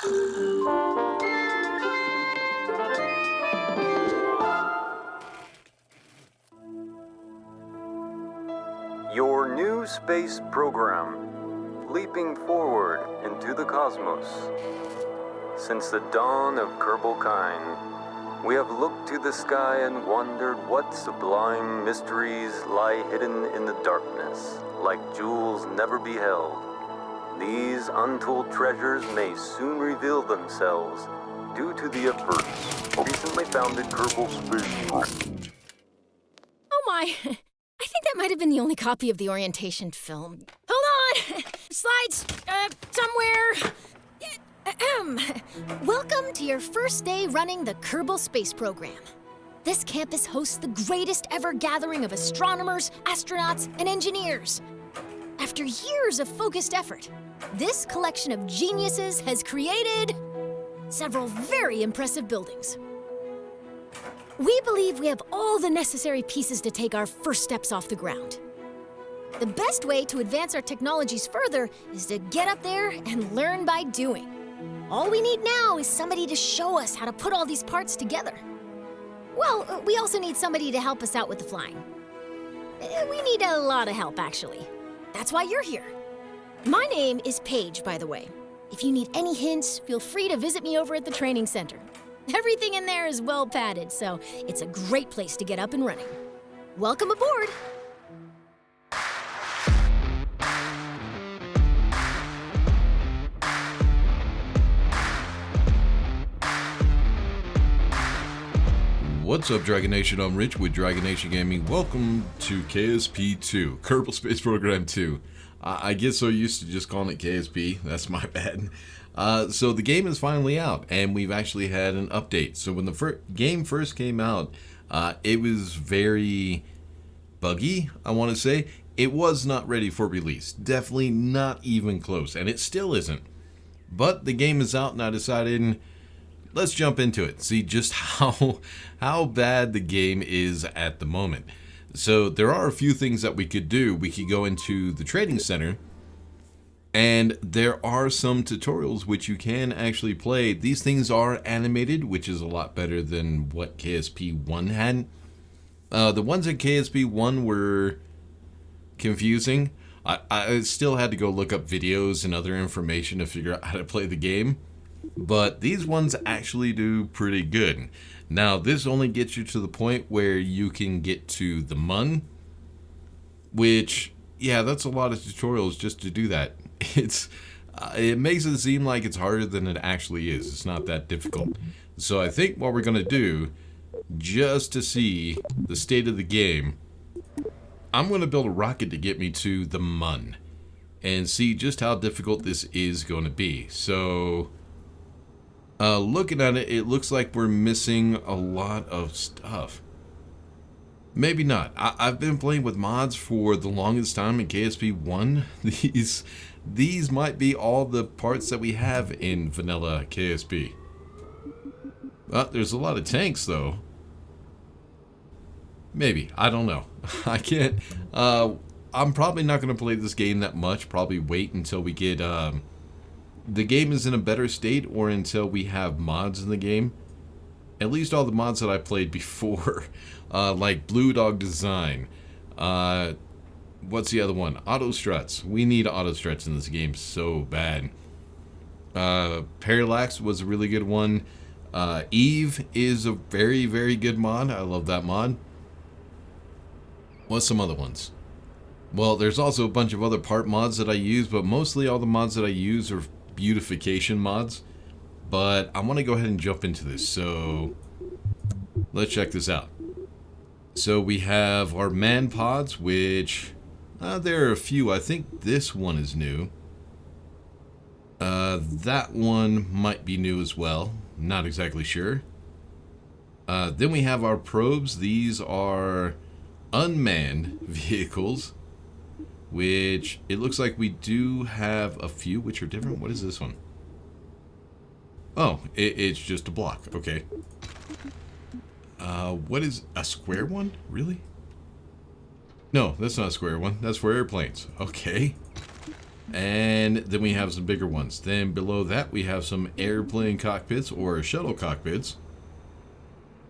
Your new space program, leaping forward into the cosmos. Since the dawn of Kerbal-Kine, we have looked to the sky and wondered what sublime mysteries lie hidden in the darkness, like jewels never beheld. These untold treasures may soon reveal themselves due to the efforts of recently founded Kerbal Space Program. Oh my! I think that might have been the only copy of the orientation film. Hold on! Slides, somewhere. Welcome to your first day running the Kerbal Space Program. This campus hosts the greatest ever gathering of astronomers, astronauts, and engineers. After years of focused effort, this collection of geniuses has created several very impressive buildings. We believe we have all the necessary pieces to take our first steps off the ground. The best way to advance our technologies further is to get up there and learn by doing. All we need now is somebody to show us how to put all these parts together. Well, we also need somebody to help us out with the flying. We need a lot of help, actually. That's why you're here. My name is Paige, by the way. If you need any hints, feel free to visit me over at the training center. Everything in there is well padded, so it's a great place to get up and running. Welcome aboard! What's up, Dragon Nation? I'm Rich with Dragon Nation Gaming. Welcome to KSP 2, Kerbal Space Program 2. I get so used to just calling it KSP, that's my bad. So the game is finally out, and we've actually had an update. So when the game first came out, it was very buggy, I want to say. It was not ready for release. Definitely not even close, and it still isn't. But the game is out, and I decided, let's jump into it. See just how bad the game is at the moment. So there are a few things that we could do. We could go into the training center, and there are some tutorials which you can actually play. These things are animated, which is a lot better than what KSP 1 had. The ones at KSP 1 were confusing. I still had to go look up videos and other information to figure out how to play the game. But these ones actually do pretty good. Now, this only gets you to the point where you can get to the Mun, which, yeah, that's a lot of tutorials just to do that. It makes it seem like it's harder than it actually is. It's not that difficult. So I think what we're going to do, just to see the state of the game, I'm going to build a rocket to get me to the Mun and see just how difficult this is going to be. So looking at it, it looks like we're missing a lot of stuff. Maybe not. I've been playing with mods for the longest time in KSP 1. These might be all the parts that we have in vanilla KSP. There's a lot of tanks, though. Maybe. I don't know. I can't. I'm probably not going to play this game that much. Probably wait until we get the game is in a better state, or until we have mods in the game. At least all the mods that I played before, like Blue Dog Design. What's the other one? Auto Struts. We need auto struts in this game so bad. Parallax was a really good one. Eve is a very, very good mod. I love that mod. What's some other ones? Well, there's also a bunch of other part mods that I use, but mostly all the mods that I use are beautification mods. But I want to go ahead and jump into this, so let's check this out. So we have our man pods, which there are a few. I think this one is new. That one might be new as well. Not exactly sure. Then we have our probes. These are unmanned vehicles, which it looks like we do have a few which are different. What is this one? Oh, it's just a block. Okay. What is a square one? Really? No, that's not a square one. That's for airplanes. Okay. And then we have some bigger ones. Then below that, we have some airplane cockpits or shuttle cockpits.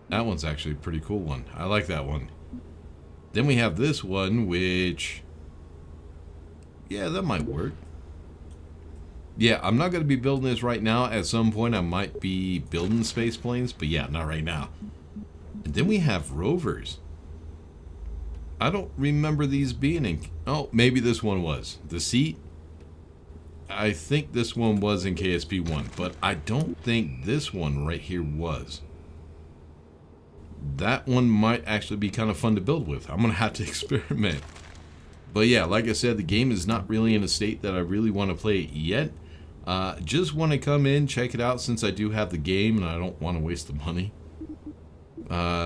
That one's actually a pretty cool one. I like that one. Then we have this one, which... yeah, that might work. Yeah, I'm not going to be building this right now. At some point, I might be building space planes, but yeah, not right now. And then we have rovers. I don't remember these being in... oh, maybe this one was. The seat? I think this one was in KSP 1, but I don't think this one right here was. That one might actually be kind of fun to build with. I'm going to have to experiment. But yeah, like I said, the game is not really in a state that I really want to play it yet. Just want to come in, check it out since I do have the game and I don't want to waste the money.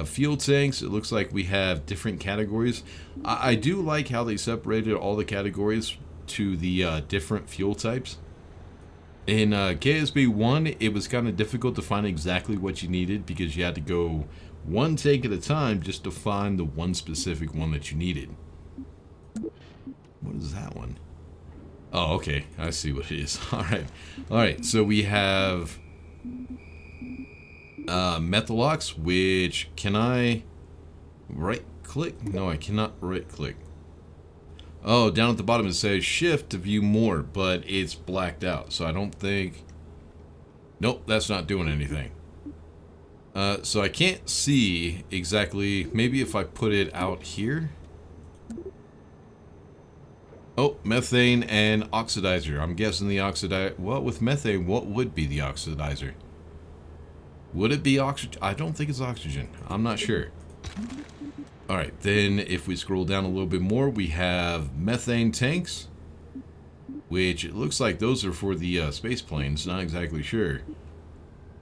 Fuel tanks, it looks like we have different categories. I do like how they separated all the categories to the different fuel types. In KSP 1, it was kind of difficult to find exactly what you needed because you had to go one tank at a time just to find the one specific one that you needed. What is that one? Oh, okay. I see what it is. Alright, so we have Methalox, which can I right click? No, I cannot right click. Oh, down at the bottom it says shift to view more, but it's blacked out, so I don't think... nope, that's not doing anything. So I can't see exactly... maybe if I put it out here? Oh, methane and oxidizer. I'm guessing the oxidizer... well, with methane, what would be the oxidizer? Would it be oxygen? I don't think it's oxygen. I'm not sure. Alright, then if we scroll down a little bit more, we have methane tanks, which it looks like those are for the space planes, not exactly sure.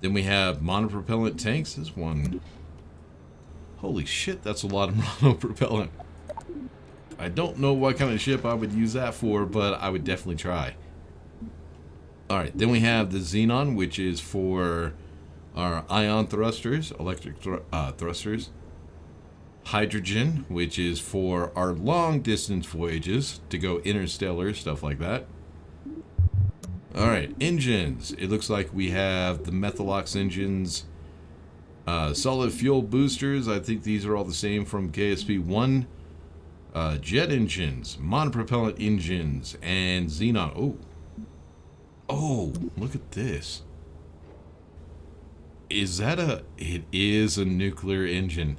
Then we have monopropellant tanks. This one... holy shit, that's a lot of monopropellant. I don't know what kind of ship I would use that for, but I would definitely try. Alright, then we have the Xenon, which is for our ion thrusters, electric thrusters. Hydrogen, which is for our long distance voyages to go interstellar, stuff like that. Alright, engines. It looks like we have the Methalox engines, solid fuel boosters. I think these are all the same from KSP 1. Jet engines, monopropellant engines, and Xenon. Oh, look at this. Is that it is a nuclear engine.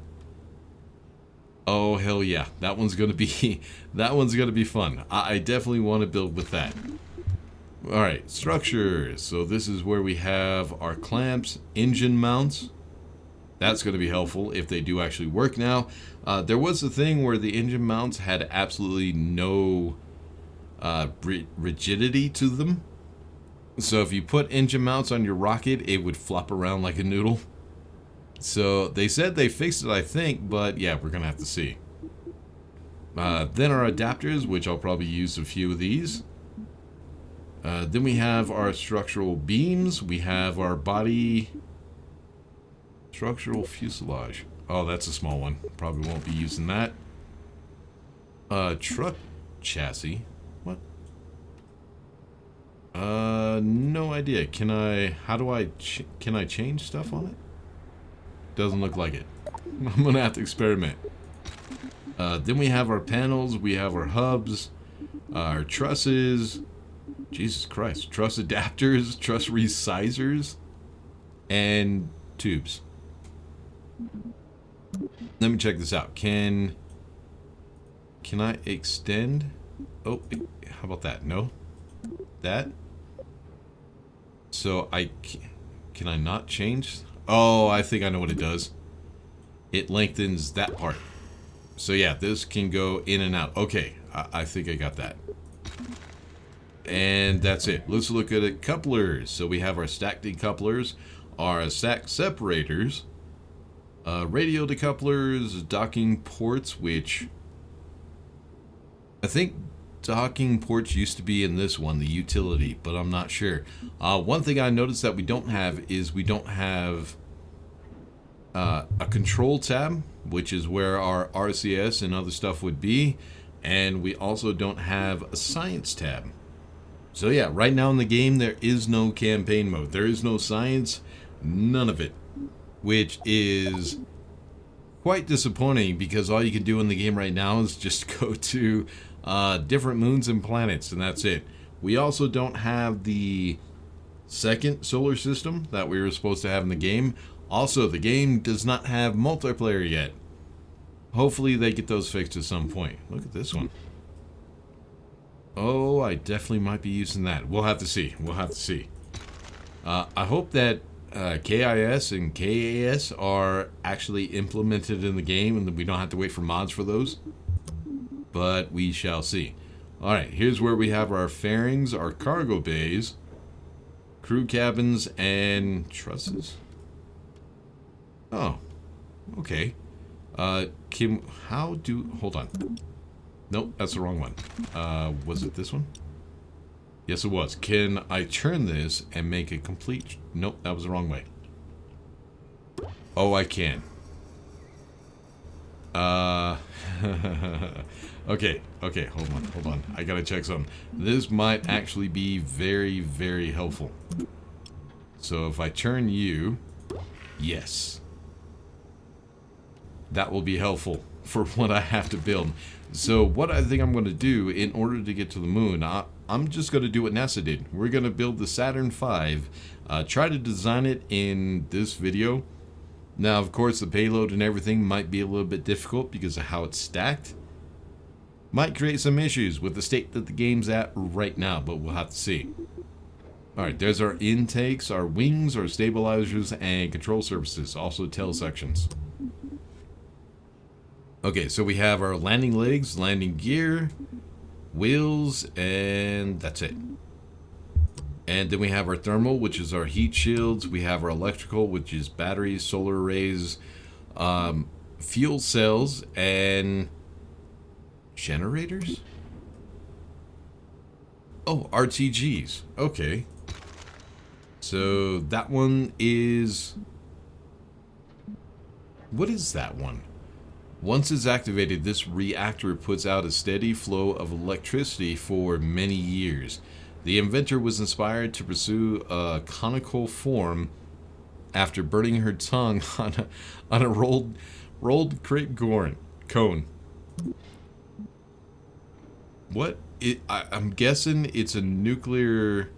Oh, hell yeah. That one's going to be, that one's going to be fun. I definitely want to build with that. Alright, structures. So this is where we have our clamps, engine mounts. That's going to be helpful if they do actually work now. There was a thing where the engine mounts had absolutely no rigidity to them. So if you put engine mounts on your rocket, it would flop around like a noodle. So they said they fixed it, I think, but yeah, we're going to have to see. Then our adapters, which I'll probably use a few of these. Then we have our structural beams. We have our body... structural fuselage. Oh, that's a small one. Probably won't be using that. Truck chassis. What? No idea. Can I... how do I... can I change stuff on it? Doesn't look like it. I'm gonna have to experiment. Then we have our panels. We have our hubs. Our trusses. Jesus Christ. Truss adapters. Truss resizers. And tubes. Let me check this out. Can I extend? Oh, how about that? No? That? So can I not change? Oh, I think I know what it does. It lengthens that part. So yeah, this can go in and out. Okay, I think I got that. And that's it. Let's look at it. Couplers. So we have our stack decouplers, our stack separators, radio decouplers, docking ports, which I think docking ports used to be in this one, the utility, but I'm not sure. One thing I noticed that we don't have is we don't have a control tab, which is where our RCS and other stuff would be, and we also don't have a science tab. So yeah, right now in the game, there is no campaign mode. There is no science, none of it. Which is quite disappointing because all you can do in the game right now is just go to different moons and planets, and that's it. We also don't have the second solar system that we were supposed to have in the game. Also, the game does not have multiplayer yet. Hopefully they get those fixed at some point. Look at this one. Oh, I definitely might be using that. We'll have to see. We'll have to see. I hope that KIS and KAS are actually implemented in the game and that we don't have to wait for mods for those. But we shall see. Alright, here's where we have our fairings, our cargo bays, crew cabins, and trusses. Oh, okay. Hold on. Nope, that's the wrong one. Was it this one? Yes, it was. Can I turn this and make a complete... Nope, that was the wrong way. Oh, I can. Okay, hold on. I gotta check something. This might actually be very, very helpful. So if I turn you... Yes. That will be helpful for what I have to build. So what I think I'm going to do in order to get to the moon, I'm just going to do what NASA did. We're going to build the Saturn V, try to design it in this video. Now, of course, the payload and everything might be a little bit difficult because of how it's stacked. Might create some issues with the state that the game's at right now, but we'll have to see. Alright, there's our intakes, our wings, our stabilizers, and control surfaces, also tail sections. Okay, so we have our landing legs, landing gear, wheels, and that's it. And then we have our thermal, which is our heat shields. We have our electrical, which is batteries, solar arrays, fuel cells, and generators? Oh, RTGs. Okay. So that one is... What is that one? Once it's activated, this reactor puts out a steady flow of electricity for many years. The inventor was inspired to pursue a conical form after burning her tongue on a rolled crepe cone. What? I'm guessing it's a nuclear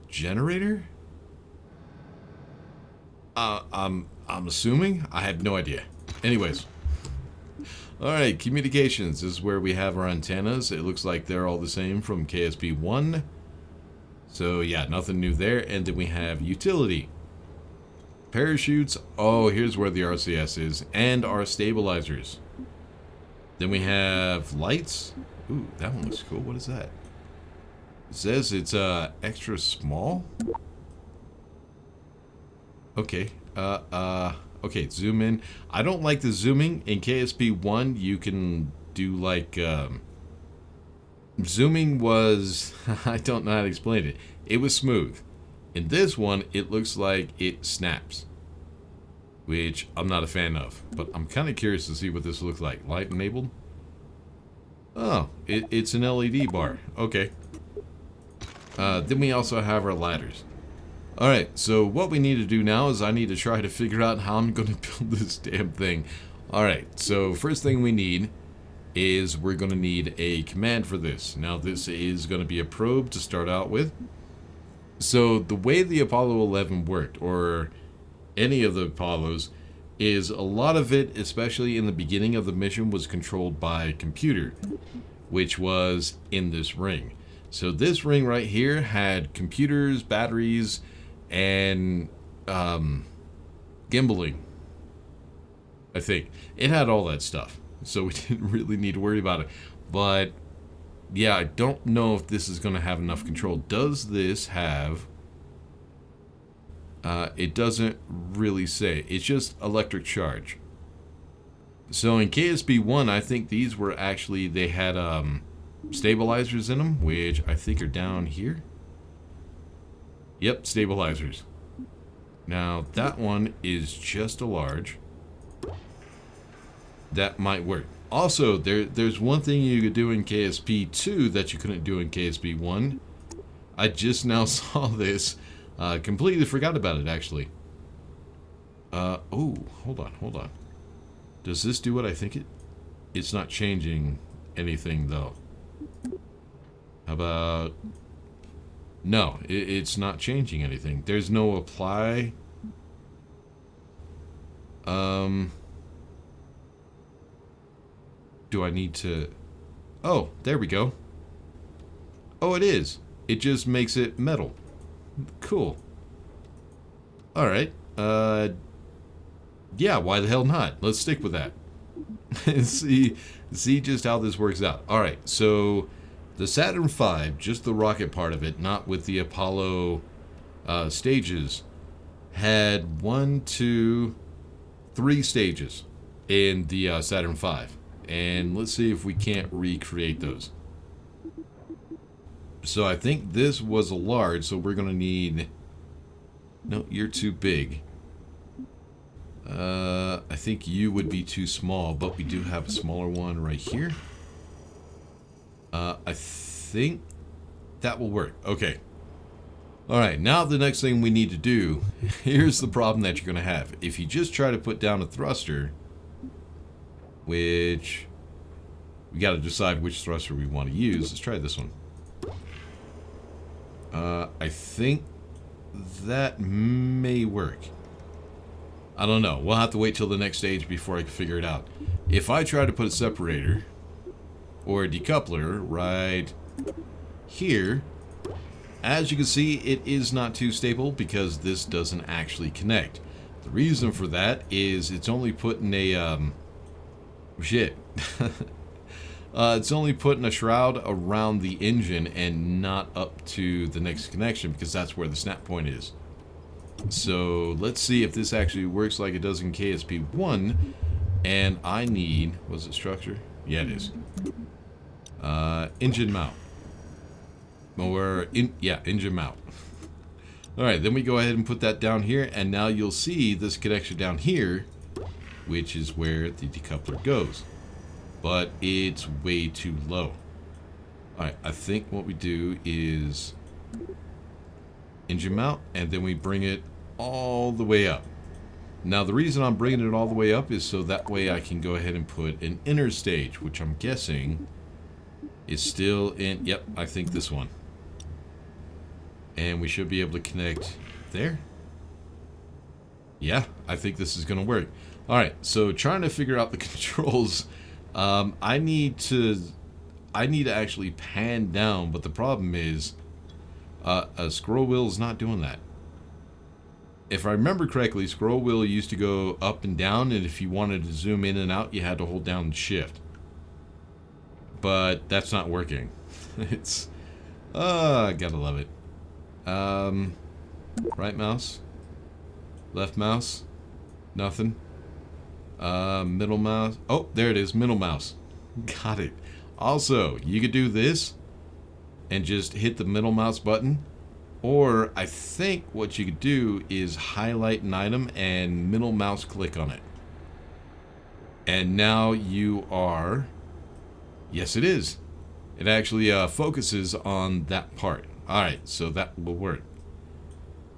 generator? I'm assuming? I have no idea. Anyways. Alright, communications. This is where we have our antennas. It looks like they're all the same from KSP 1. So yeah, nothing new there. And then we have utility. Parachutes. Oh, here's where the RCS is. And our stabilizers. Then we have lights. Ooh, that one looks cool. What is that? It says it's extra small. Okay. Okay, zoom in. I don't like the zooming. In KSP 1, you can do like zooming was I don't know how to explain it. It was smooth. In this one, it looks like it snaps, which I'm not a fan of. But I'm kind of curious to see what this looks like. Light enabled. Oh, it's an LED bar. Okay. Then we also have our ladders. Alright, so what we need to do now is I need to try to figure out how I'm going to build this damn thing. Alright, so first thing we need is we're going to need a command for this. Now this is going to be a probe to start out with. So the way the Apollo 11 worked, or any of the Apollos, is a lot of it, especially in the beginning of the mission, was controlled by a computer, which was in this ring. So this ring right here had computers, batteries, and gimbaling. I think it had all that stuff, so we didn't really need to worry about it. But yeah, I don't know if this is going to have enough control. Does this have... it doesn't really say. It's just electric charge. So in KSP 1, I think these were actually, they had stabilizers in them, which I think are down here. Yep, stabilizers. Now that one is just a large. That might work. Also, there's one thing you could do in KSP 2 that you couldn't do in KSP 1, I just now saw this. Completely forgot about it, actually. Oh, hold on. Does this do what I think it... It's not changing anything, though. How about... No, it's not changing anything. There's no apply. Do I need to... Oh, there we go. Oh, it is. It just makes it metal. Cool. Alright. Yeah, why the hell not? Let's stick with that. see just how this works out. Alright, so the Saturn V, just the rocket part of it, not with the Apollo stages, had 1, 2, 3 stages in the Saturn V. And let's see if we can't recreate those. So I think this was a large, so we're going to need... No, you're too big. I think you would be too small, but we do have a smaller one right here. I think that will work. Okay. Alright, now the next thing we need to do, here's the problem that you're going to have. If you just try to put down a thruster, which we got to decide which thruster we want to use. Let's try this one. I think that may work. I don't know. We'll have to wait till the next stage before I can figure it out. If I try to put a separator or a decoupler right here, as you can see, it is not too stable because this doesn't actually connect. The reason for that is it's only putting a it's only putting a shroud around the engine and not up to the next connection because that's where the snap point is. So let's see if this actually works like it does in KSP1. And I need, was it structure? Yeah, it is. Engine mount. Or, engine mount. Alright, then we go ahead and put that down here. And now you'll see this connection down here, which is where the decoupler goes. But it's way too low. Alright, I think what we do is engine mount, and then we bring it all the way up. Now, the reason I'm bringing it all the way up is so that way I can go ahead and put an inner stage, which I'm guessing is still in... Yep, I think this one. And we should be able to connect there. Yeah, I think this is going to work. Alright, so trying to figure out the controls... I need to actually pan down, but the problem is a scroll wheel is not doing that. If I remember correctly, scroll wheel used to go up and down, and if you wanted to zoom in and out, you had to hold down shift. But that's not working. It's I gotta love it. Right mouse, left mouse, nothing. Middle mouse. Oh, there it is. Middle mouse. Got it. Also, you could do this and just hit the middle mouse button. Or I think what you could do is highlight an item and middle mouse click on it. And now you are... Yes, it is. It actually focuses on that part. Alright, so that will work.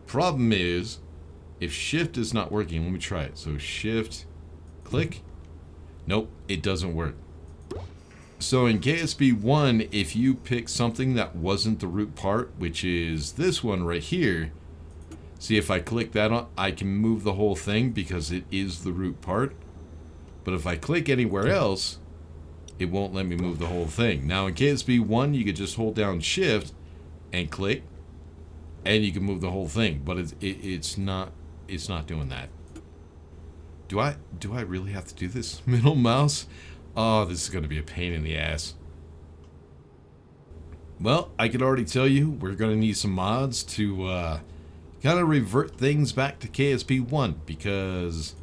Problem is, if shift is not working, let me try it. So shift... Click. Nope, it doesn't work. So in KSP1, if you pick something that wasn't the root part, which is this one right here, see if I click that on, I can move the whole thing because it is the root part. But if I click anywhere else, it won't let me move the whole thing. Now in KSP1, you could just hold down shift and click, and you can move the whole thing. But it's not doing that. Do I really have to do this? Middle mouse? Oh, this is going to be a pain in the ass. Well, I can already tell you we're going to need some mods to kind of revert things back to KSP1 because,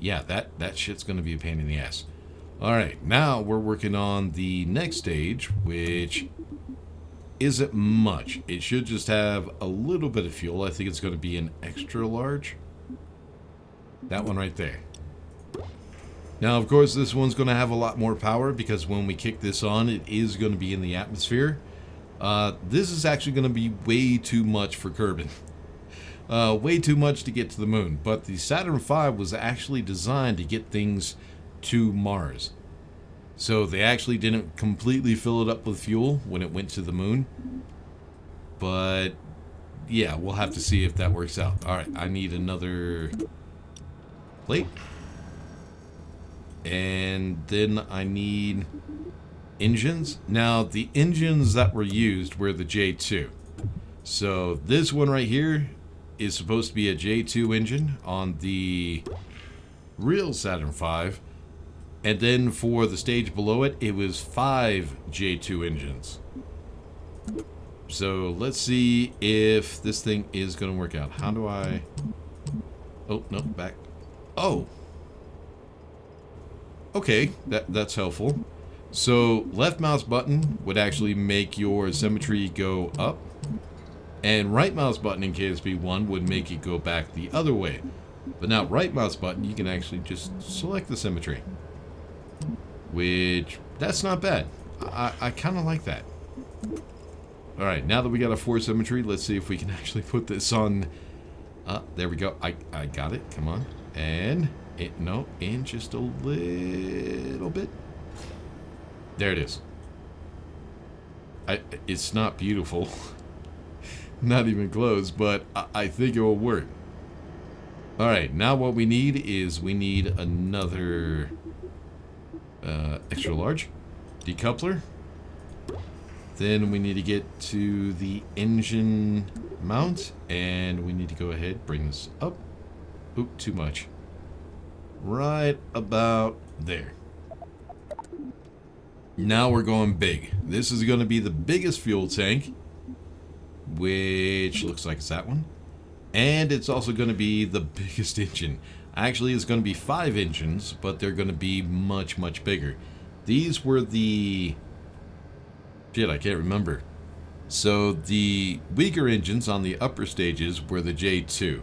yeah, that shit's going to be a pain in the ass. Alright, now we're working on the next stage, which isn't much. It should just have a little bit of fuel. I think it's going to be an extra large. That one right there. Now, of course, this one's going to have a lot more power because when we kick this on, it is going to be in the atmosphere. This is actually going to be way too much for Kerbin. Way too much to get to the moon. But the Saturn V was actually designed to get things to Mars. So they actually didn't completely fill it up with fuel when it went to the moon. But yeah, we'll have to see if that works out. Alright, I need another plate. And then I need engines. Now, the engines that were used were the J2. So this one right here is supposed to be a J2 engine on the real Saturn V. And then for the stage below it, it was 5 J2 engines. So let's see if this thing is going to work out. How do I... Oh, no, back. Oh! Okay, that's helpful. So left mouse button would actually make your symmetry go up. And right mouse button in KSP 1 would make it go back the other way. But now right mouse button, you can actually just select the symmetry. Which, that's not bad. I kind of like that. Alright, now that we got a 4 symmetry, let's see if we can actually put this on... there we go. I got it. Come on. And... no, in just a little bit. There it is. It's not beautiful. Not even close, but I think it will work. Alright, now what we need is we need another extra large decoupler. Then we need to get to the engine mount, and we need to go ahead, bring this up. Oop, too much. Right about there. Now we're going big. This is going to be the biggest fuel tank, which looks like it's that one. And it's also going to be the biggest engine. Actually, it's going to be 5 engines, but they're going to be much, much bigger. These were the... Shit, I can't remember. So the weaker engines on the upper stages were the J2.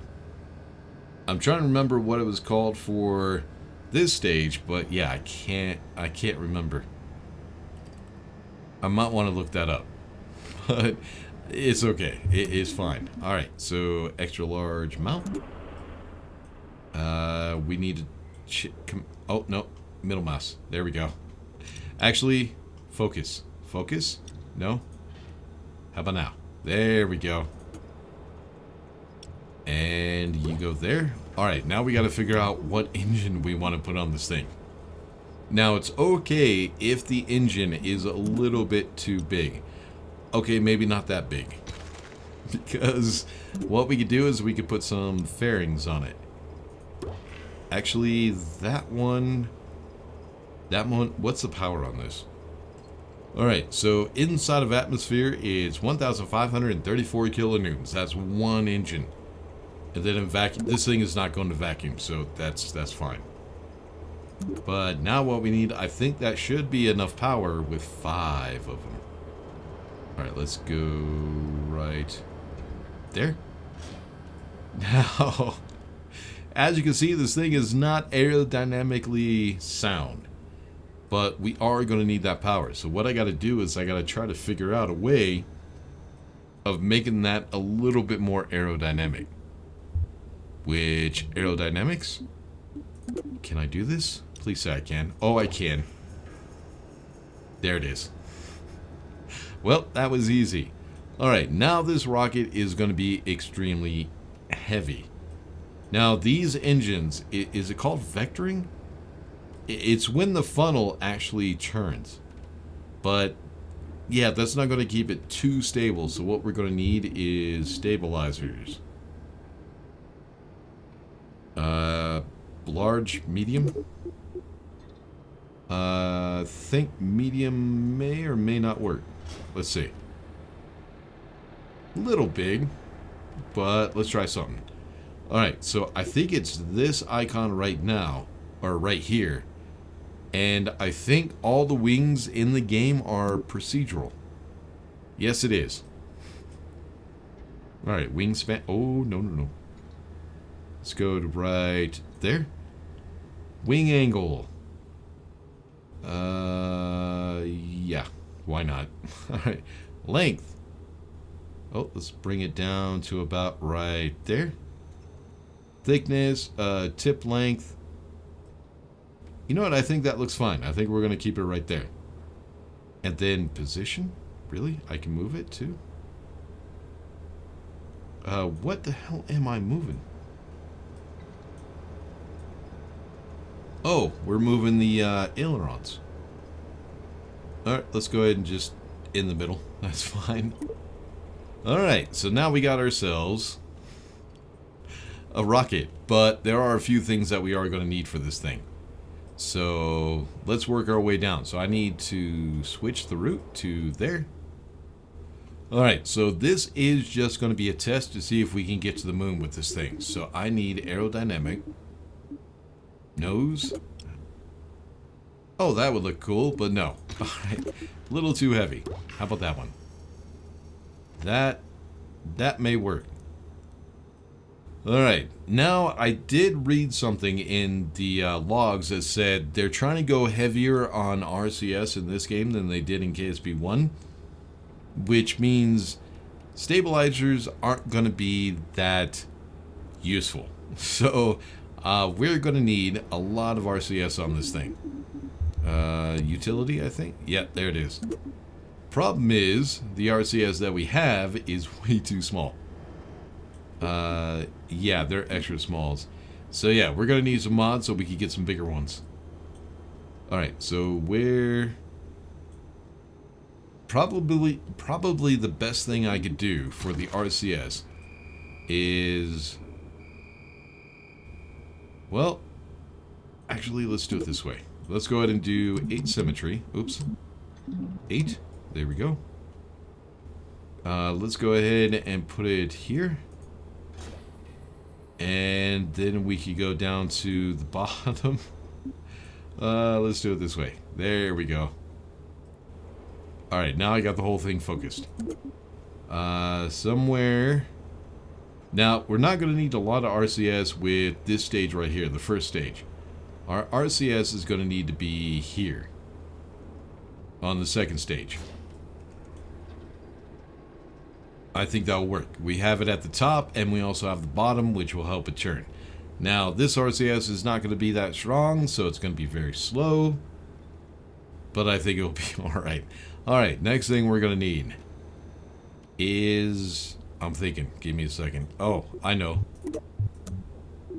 I'm trying to remember what it was called for this stage, but yeah, I can't remember. I might want to look that up. But it's okay. It is fine. Alright, so extra large mount. We need to... oh, no. Middle mouse. There we go. Actually, focus. Focus? No? How about now? There we go. And you go there. Alright, now we got to figure out what engine we want to put on this thing. Now, it's okay if the engine is a little bit too big. Okay, maybe not that big. Because what we could do is we could put some fairings on it. Actually, that one... what's the power on this? Alright, so inside of atmosphere is 1,534 kilonewtons. That's one engine. And then in vacuum, this thing is not going to vacuum, so that's fine. But now what we need, I think that should be enough power with 5 of them. Alright, let's go right there. Now, as you can see, this thing is not aerodynamically sound. But we are going to need that power. So what I got to do is I got to try to figure out a way of making that a little bit more aerodynamic. Which, aerodynamics? Can I do this? Please say I can. Oh, I can. There it is. Well, that was easy. Alright, now this rocket is going to be extremely heavy. Now, these engines, is it called vectoring? It's when the funnel actually turns. But, yeah, that's not going to keep it too stable. So what we're going to need is stabilizers. Large, medium? Think medium may or may not work. Let's see. Little big, but let's try something. Alright, so I think it's this icon right now, or right here. And I think all the wings in the game are procedural. Yes, it is. Alright, wingspan. Oh, no. Let's go to right there. Wing angle. Yeah, why not? Alright. Length. Oh, let's bring it down to about right there. Thickness, tip length. You know what? I think that looks fine. I think we're going to keep it right there. And then position? Really? I can move it too? What the hell am I moving? Oh, we're moving the ailerons. Alright, let's go ahead and just in the middle. That's fine. Alright, so now we got ourselves a rocket. But there are a few things that we are going to need for this thing. So let's work our way down. So I need to switch the route to there. Alright, so this is just going to be a test to see if we can get to the moon with this thing. So I need aerodynamic. Nose. Oh, that would look cool, but no. Alright, a little too heavy. How about that one? That may work. Alright, now I did read something in the logs that said they're trying to go heavier on RCS in this game than they did in KSP 1, which means stabilizers aren't going to be that useful. So we're going to need a lot of RCS on this thing. Utility, I think? Yeah, there it is. Problem is, the RCS that we have is way too small. Yeah, they're extra smalls. So yeah, we're gonna need some mods so we can get some bigger ones. Alright, so where... Probably the best thing I could do for the RCS is... Well, actually, let's do it this way. Let's go ahead and do 8 symmetry. Oops. 8. There we go. Let's go ahead and put it here. And then we could go down to the bottom. Let's do it this way. There we go. Alright, now I got the whole thing focused. Somewhere... Now, we're not going to need a lot of RCS with this stage right here, the first stage. Our RCS is going to need to be here. On the second stage. I think that'll work. We have it at the top, and we also have the bottom, which will help it turn. Now, this RCS is not going to be that strong, so it's going to be very slow. But I think it'll be alright. Alright, next thing we're going to need is... I'm thinking. Give me a second. Oh, I know.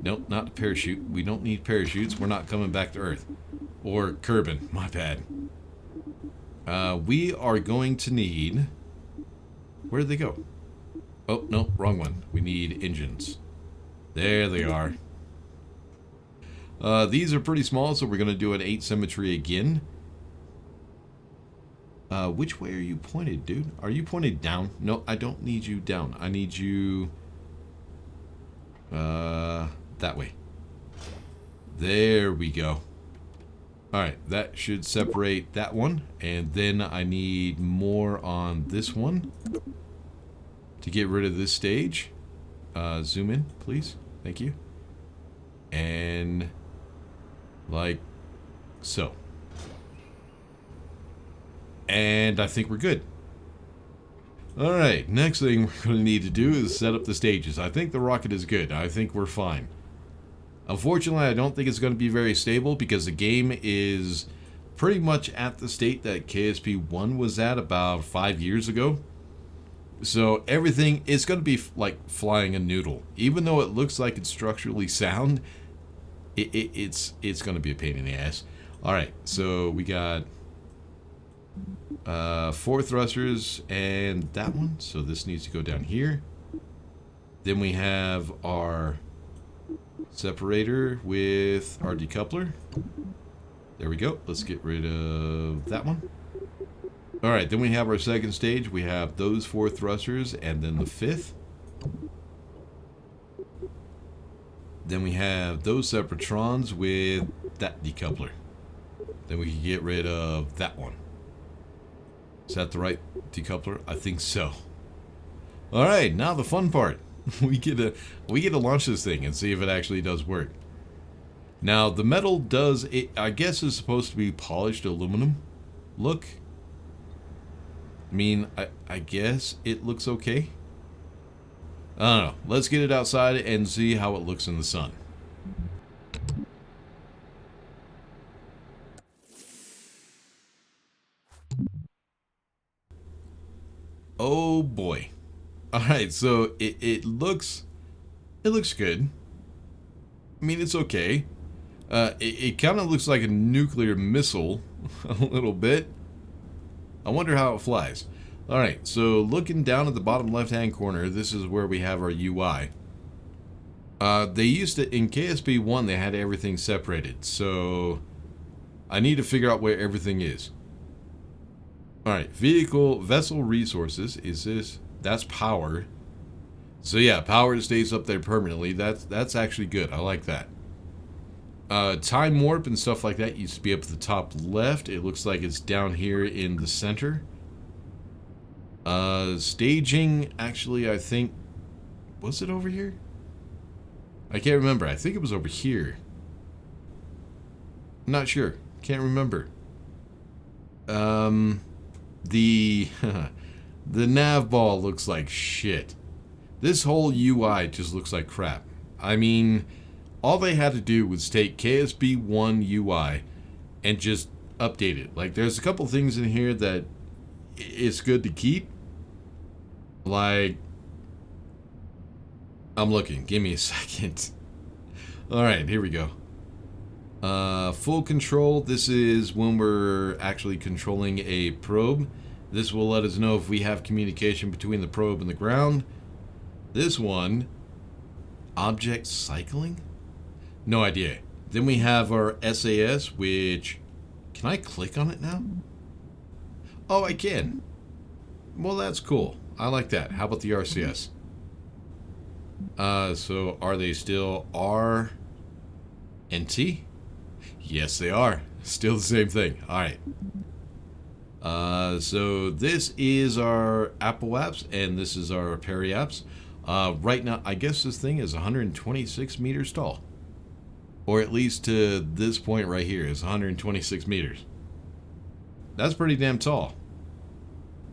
Nope, not the parachute. We don't need parachutes. We're not coming back to Earth. Or Kerbin. My bad. We are going to need... Where did they go? Oh, no, wrong one. We need engines. There they are. These are pretty small, so we're going to do an 8 symmetry again. Which way are you pointed, dude? Are you pointed down? No, I don't need you down. I need you... that way. There we go. Alright, that should separate that one. And then I need more on this one. To get rid of this stage. Zoom in, please. Thank you. And... like... so. And I think we're good. Alright, next thing we're going to need to do is set up the stages. I think the rocket is good. I think we're fine. Unfortunately, I don't think it's going to be very stable because the game is pretty much at the state that KSP 1 was at about 5 years ago. So everything is going to be like flying a noodle. Even though it looks like it's structurally sound, it's going to be a pain in the ass. Alright, so we got 4 thrusters and that one. So this needs to go down here. Then we have our separator with our decoupler. There we go. Let's get rid of that one. Alright, then we have our second stage. We have those 4 thrusters and then the 5th. Then we have those separatrons with that decoupler. Then we can get rid of that one. Is that the right decoupler? I think so. Alright, now the fun part. We get to launch this thing and see if it actually does work. Now the metal does it, I guess, is supposed to be polished aluminum look. I mean, I guess it looks okay. I don't know. Let's get it outside and see how it looks in the sun. Oh boy. Alright, so it looks good. I mean, it's okay. It kind of looks like a nuclear missile a little bit. I wonder how it flies. Alright, so looking down at the bottom left-hand corner, this is where we have our UI. They used to, in KSP 1, they had everything separated, so I need to figure out where everything is. Alright, vehicle, vessel resources, is this, that's power. So yeah, power stays up there permanently, that's actually good, I like that. Time warp and stuff like that used to be up at the top left. It looks like it's down here in the center. Staging, actually, I think... Was it over here? I can't remember. I think it was over here. I'm not sure. Can't remember. The... the nav ball looks like shit. This whole UI just looks like crap. I mean... All they had to do was take KSP 1 UI and just update it. Like, there's a couple things in here that it's good to keep. Like, I'm looking. Give me a second. Alright, here we go. Full control. This is when we're actually controlling a probe. This will let us know if we have communication between the probe and the ground. This one, object cycling? No idea. Then we have our SAS, which... Can I click on it now? Oh, I can. Well, that's cool. I like that. How about the RCS? So are they still R and T? Yes, they are. Still the same thing. Alright. So this is our Apple apps, and this is our Perry apps. Right now, I guess this thing is 126 meters tall. Or at least to this point right here is 126 meters. That's pretty damn tall.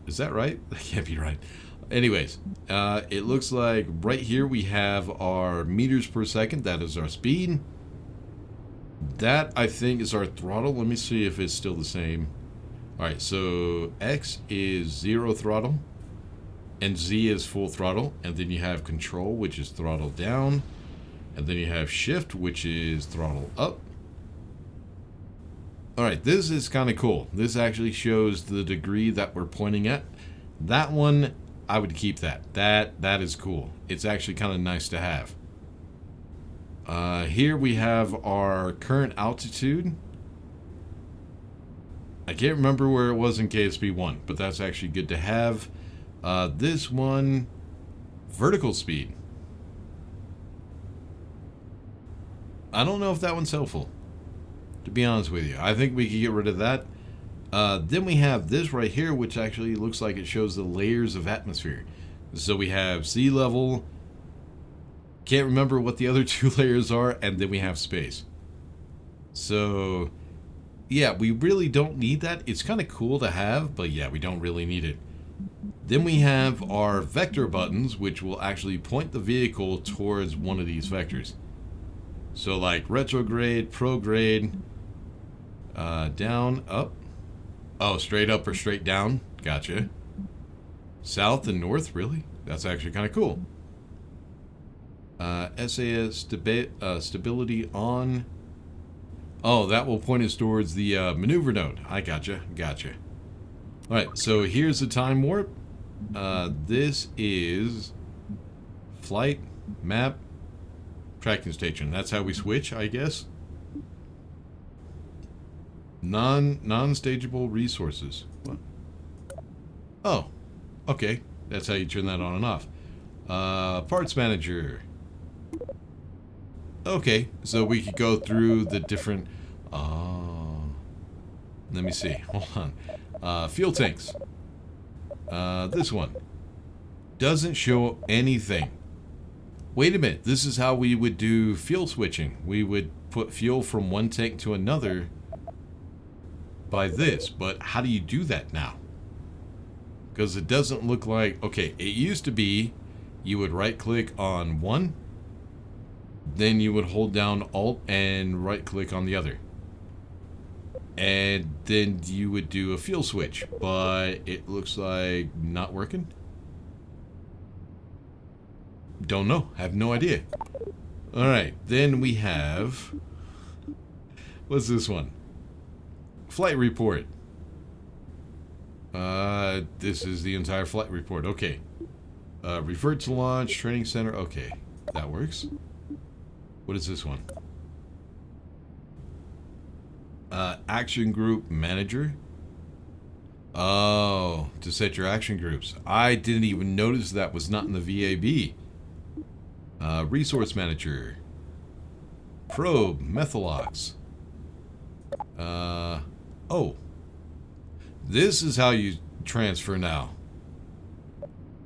Is that right? That can't be right. Anyways, it looks like right here we have our meters per second. That is our speed. That, I think, is our throttle. Let me see if it's still the same. Alright, so X is 0 throttle. And Z is full throttle. And then you have control, which is throttle down. And then you have shift, which is throttle up. Alright, this is kind of cool. This actually shows the degree that we're pointing at. That one, I would keep that. That is cool. It's actually kind of nice to have. Here we have our current altitude. I can't remember where it was in KSP 1, but that's actually good to have. This one, vertical speed. I don't know if that one's helpful, to be honest with you. I think we could get rid of that. Then we have this right here, which actually looks like it shows the layers of atmosphere. So we have sea level, can't remember what the other two layers are, and then we have space. So, yeah, we really don't need that. It's kind of cool to have, but yeah, we don't really need it. Then we have our vector buttons, which will actually point the vehicle towards one of these vectors. So like retrograde, prograde, down, up. Oh, straight up or straight down. Gotcha. South and north, really? That's actually kind of cool. SAS stability on. Oh, that will point us towards the maneuver node. I gotcha. Alright, so here's the time warp. This is flight, map, tracking station. That's how we switch, I guess. Non-stageable resources. What? Oh, okay. That's how you turn that on and off. Parts manager. Okay, so we could go through the different... let me see. Hold on. Fuel tanks. This one. Doesn't show anything. Wait a minute. This is how we would do fuel switching. We would put fuel from one tank to another by this. But how do you do that now? Because it doesn't look like... Okay, it used to be you would right-click on one, then you would hold down Alt and right-click on the other. And then you would do a field switch, but it looks like not working. Don't know. Have no idea. Alright, then we have... What's this one? Flight report. This is the entire flight report. Okay. Revert to launch, training center. Okay, that works. What is this one? Action group manager. Oh, to set your action groups. I didn't even notice that was not in the VAB. Resource manager. Probe, Methalox. Oh. This is how you transfer now.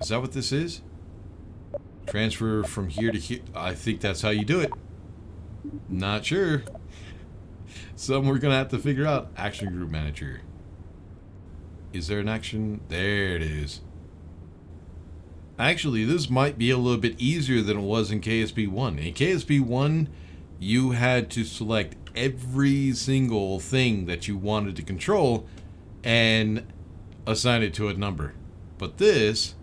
Is that what this is? Transfer from here to here. I think that's how you do it. Not sure. Something we're gonna have to figure out. Action group manager. Is there an action? There it is. Actually, this might be a little bit easier than it was in KSP 1. In KSP 1, you had to select every single thing that you wanted to control and assign it to a number. But this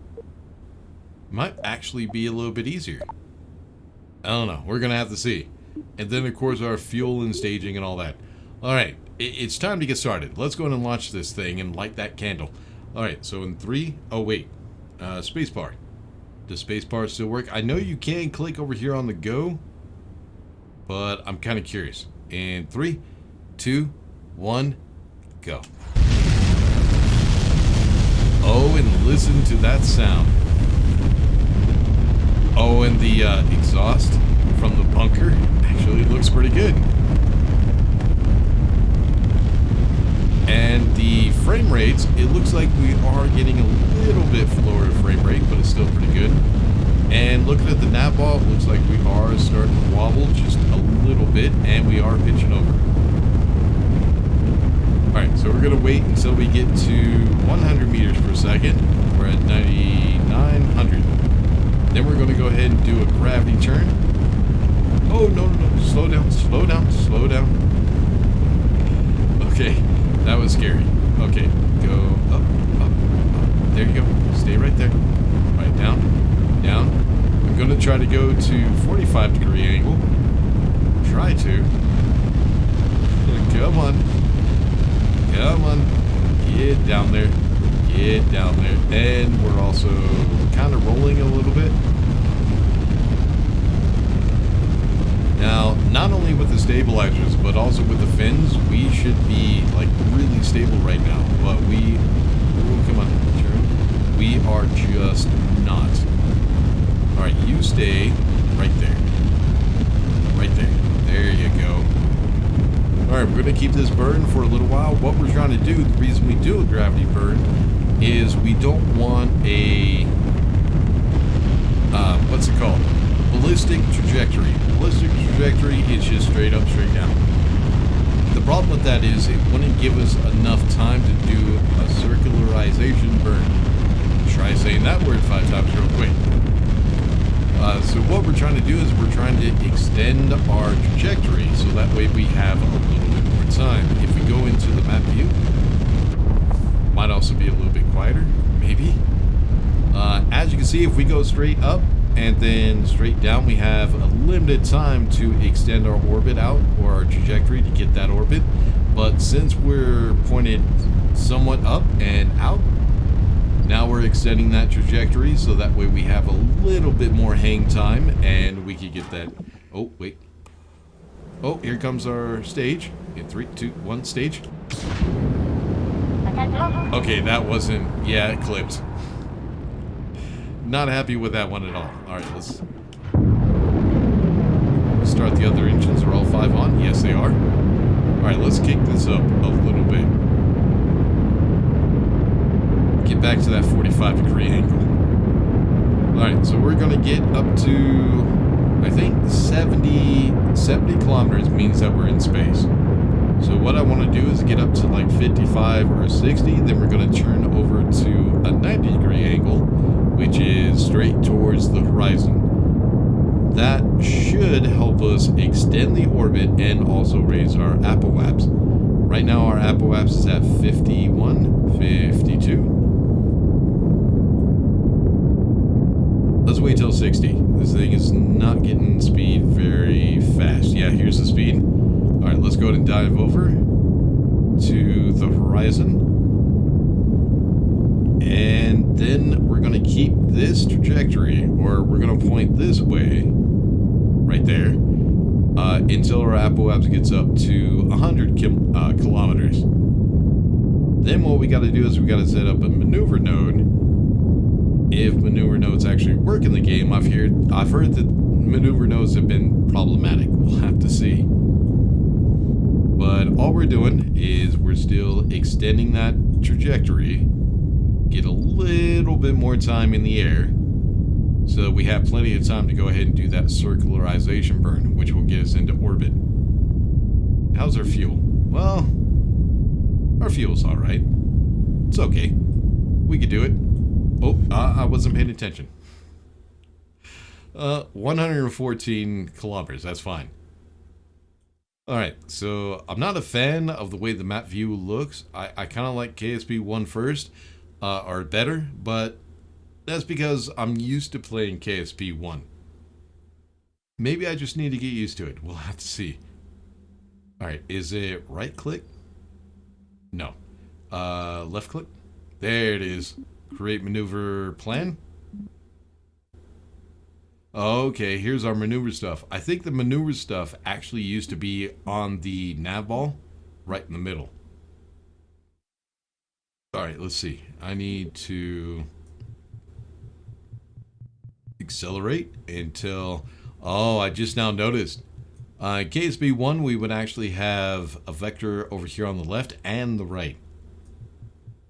might actually be a little bit easier. I don't know. We're going to have to see. And then, of course, our fuel and staging and all that. All right. It's time to get started. Let's go ahead and launch this thing and light that candle. All right. So in 3... Oh, wait. Spacebar. Does spacebar still work? I know you can click over here on the go, but I'm kind of curious. In 3, 2, 1, go. Oh, and listen to that sound. Oh, and the exhaust from the bunker actually looks pretty good. And the frame rates, it looks like we are getting a little bit lower frame rate, but it's still pretty good. And looking at the nav ball, it looks like we are starting to wobble just a little bit, and we are pitching over. Alright, so we're going to wait until we get to 100 meters per second. We're at 9,900. Then we're going to go ahead and do a gravity turn. Oh, no, no, no. Slow down, slow down, slow down. Okay, that was scary. Okay, go up, up, up. There you go. Stay right there. Right, down, down. I'm going to try to go to 45-degree angle. Try to. Come on. Come on. Get down there. Get down there. And we're also kind of rolling a little bit. Now, not only with the stabilizers, but also with the fins, we should be, like, really stable right now. But we... Oh, come on. Turn. We are just not. Alright, you stay right there. Right there. There you go. Alright, we're going to keep this burn for a little while. What we're trying to do, the reason we do a gravity burn, is we don't want a... what's it called? Ballistic trajectory. Ballistic trajectory is just straight up, straight down. The problem with that is it wouldn't give us enough time to do a circularization burn. Try saying that word 5 times real quick. So what we're trying to do is we're trying to extend our trajectory so that way we have a little bit more time. If we go into the map view, might also be a little bit quieter, maybe. As you can see, if we go straight up and then straight down, we have a limited time to extend our orbit out, or our trajectory to get that orbit. But since we're pointed somewhat up and out, now we're extending that trajectory so that way we have a little bit more hang time and we could get that. Oh, wait. Oh, here comes our stage. In 3, 2, 1, stage. Okay, that wasn't... Yeah, it clipped. Not happy with that one at all. Alright, let's start the other engines. Are all 5 on? Yes, they are. Alright, let's kick this up a little bit. Get back to that 45-degree angle. Alright, so we're going to get up to, I think, 70 kilometers means that we're in space. So what I want to do is get up to like 55 or 60, then we're going to turn over to a 90-degree angle, which is straight towards the horizon. That should help us extend the orbit and also raise our apoapse. Right now our apoapse is at 51, 52. Let's wait till 60. This thing is not getting speed very fast. Yeah, here's the speed. Alright, let's go ahead and dive over to the horizon. And then we're going to keep this trajectory, or we're going to point this way, right there, until our apoapse gets up to 100 kilometers. Then what we got to do is we got to set up a maneuver node. If maneuver nodes actually work in the game, I've heard that maneuver nodes have been problematic. We'll have to see. But all we're doing is we're still extending that trajectory, get a little bit more time in the air, so that we have plenty of time to go ahead and do that circularization burn, which will get us into orbit. How's our fuel? Well, our fuel's alright. It's okay. We could do it. Oh, I wasn't paying attention. 114 kilometers, that's fine. Alright, so I'm not a fan of the way the map view looks. I kind of like KSP 1 first, or better, but that's because I'm used to playing KSP 1. Maybe I just need to get used to it. We'll have to see. Alright, is it right click? No. Left click? There it is. Create maneuver plan. Okay, here's our maneuver stuff. I think the maneuver stuff actually used to be on the nav ball, right in the middle. Alright, let's see. I need to accelerate until... Oh, I just now noticed. KSP 1, we would actually have a vector over here on the left and the right.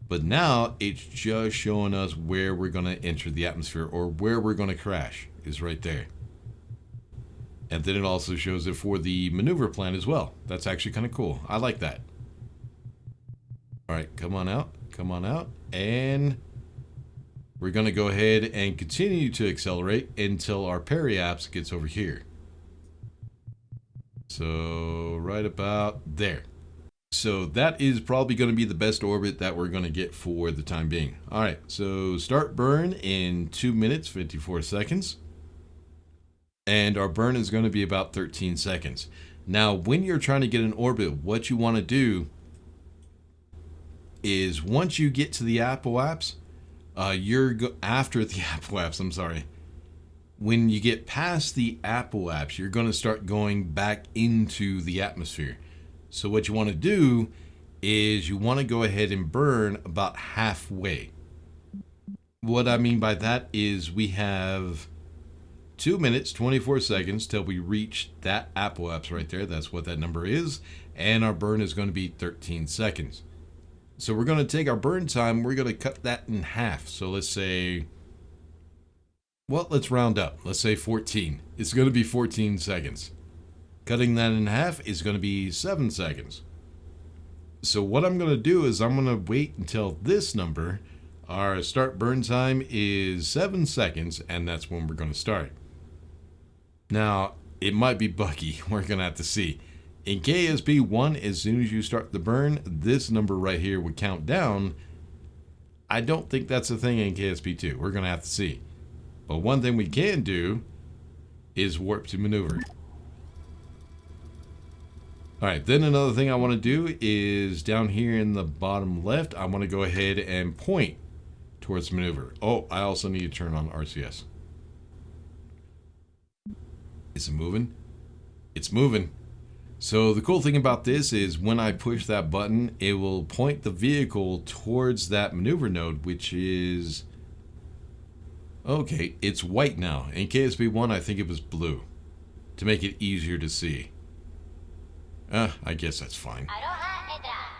But now it's just showing us where we're going to enter the atmosphere, or where we're going to crash is right there. And then it also shows it for the maneuver plan as well. That's actually kind of cool. I like that. Alright, come on out. Come on out. And we're going to go ahead and continue to accelerate until our periapse gets over here. So right about there. So that is probably going to be the best orbit that we're going to get for the time being. Alright, so start burn in 2 minutes, 54 seconds. And our burn is going to be about 13 seconds. Now, when you're trying to get an orbit, what you want to do is once you get to the apoapse, after the apoapse, I'm sorry. When you get past the apoapse, you're going to start going back into the atmosphere. So what you want to do is you want to go ahead and burn about halfway. What I mean by that is we have 2 minutes, 24 seconds till we reach that apoapse right there. That's what that number is. And our burn is going to be 13 seconds. So we're going to take our burn time. We're going to cut that in half. So let's say, well, let's round up. Let's say 14. It's going to be 14 seconds. Cutting that in half is going to be 7 seconds. So what I'm going to do is I'm going to wait until this number, our start burn time is 7 seconds, and that's when we're going to start. Now, it might be buggy. We're going to have to see. In KSP 1, as soon as you start the burn, this number right here would count down. I don't think that's a thing in KSP 2. We're going to have to see. But one thing we can do is warp to maneuver. Alright, then another thing I want to do is down here in the bottom left, I want to go ahead and point towards maneuver. Oh, I also need to turn on RCS. Is it moving? It's moving. So the cool thing about this is when I push that button, it will point the vehicle towards that maneuver node, which is... Okay, it's white now. In KSP 1, I think it was blue, to make it easier to see. I guess that's fine.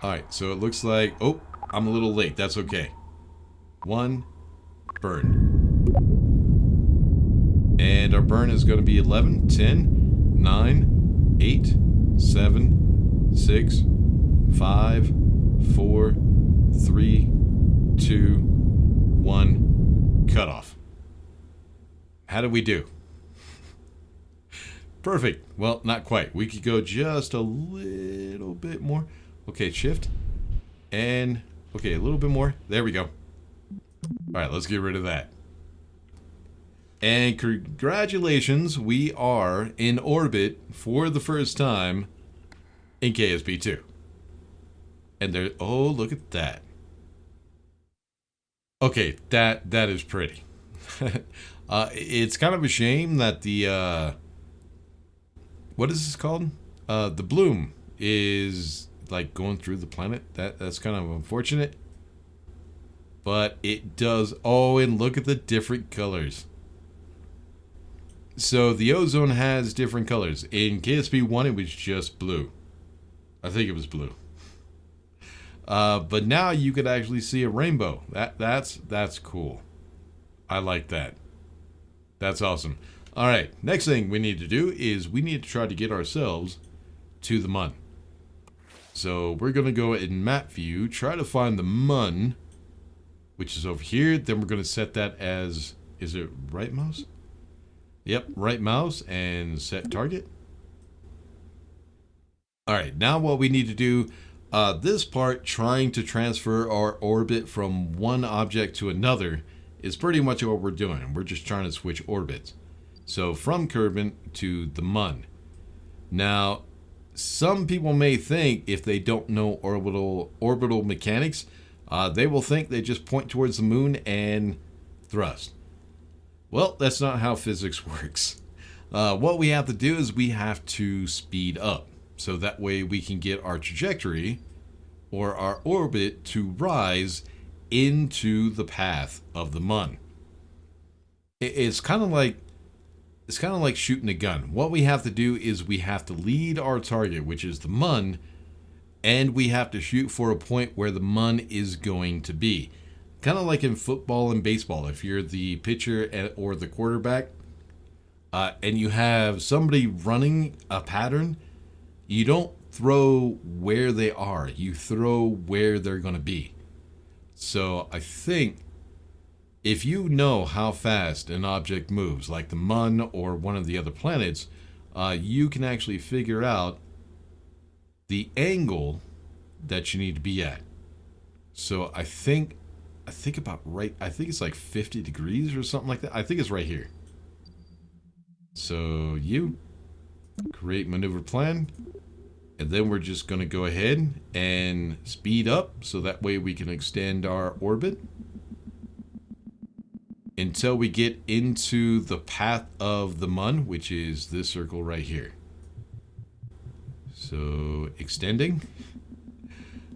Alright, so it looks like... Oh, I'm a little late. That's okay. 1, burn. And our burn is going to be 11, 10, 9, 8, 7, 6, 5, 4, 3, 2, 1, cutoff. How did we do? Perfect. Well, not quite. We could go just a little bit more. Okay, shift. And, okay, a little bit more. There we go. Alright, let's get rid of that. And congratulations, we are in orbit for the first time in KSP 2. And there, oh, look at that. Okay, that is pretty. It's kind of a shame that the, what is this called? The bloom is like going through the planet. That's kind of unfortunate. But it does, oh, and look at the different colors. So the ozone has different colors. In KSP 1, it was just blue. I think it was blue. But now you could actually see a rainbow. That's cool. I like that. That's awesome. All right, next thing we need to do is we need to try to get ourselves to the Mun. So we're going to go in map view, try to find the Mun, which is over here. Then we're going to set that as, is it right mouse? Yep, right mouse and set target. All right, now what we need to do, this part, trying to transfer our orbit from one object to another, is pretty much what we're doing. We're just trying to switch orbits. So from Kerbin to the Mun. Now, some people may think, if they don't know orbital mechanics, they will think they just point towards the moon and thrust. Well, that's not how physics works. What we have to do is we have to speed up. So that way we can get our trajectory or our orbit to rise into the path of the Mun. It's kind of like shooting a gun. What we have to do is we have to lead our target, which is the Mun, and we have to shoot for a point where the Mun is going to be. Kind of like in football and baseball. If you're the pitcher or the quarterback, and you have somebody running a pattern, you don't throw where they are. You throw where they're going to be. So I think if you know how fast an object moves, like the Mun or one of the other planets, you can actually figure out the angle that you need to be at. So I think about right, I think it's like 50 degrees or something like that. I think it's right here. So you create maneuver plan, and then we're just going to go ahead and speed up so that way we can extend our orbit until we get into the path of the Mun, which is this circle right here. So extending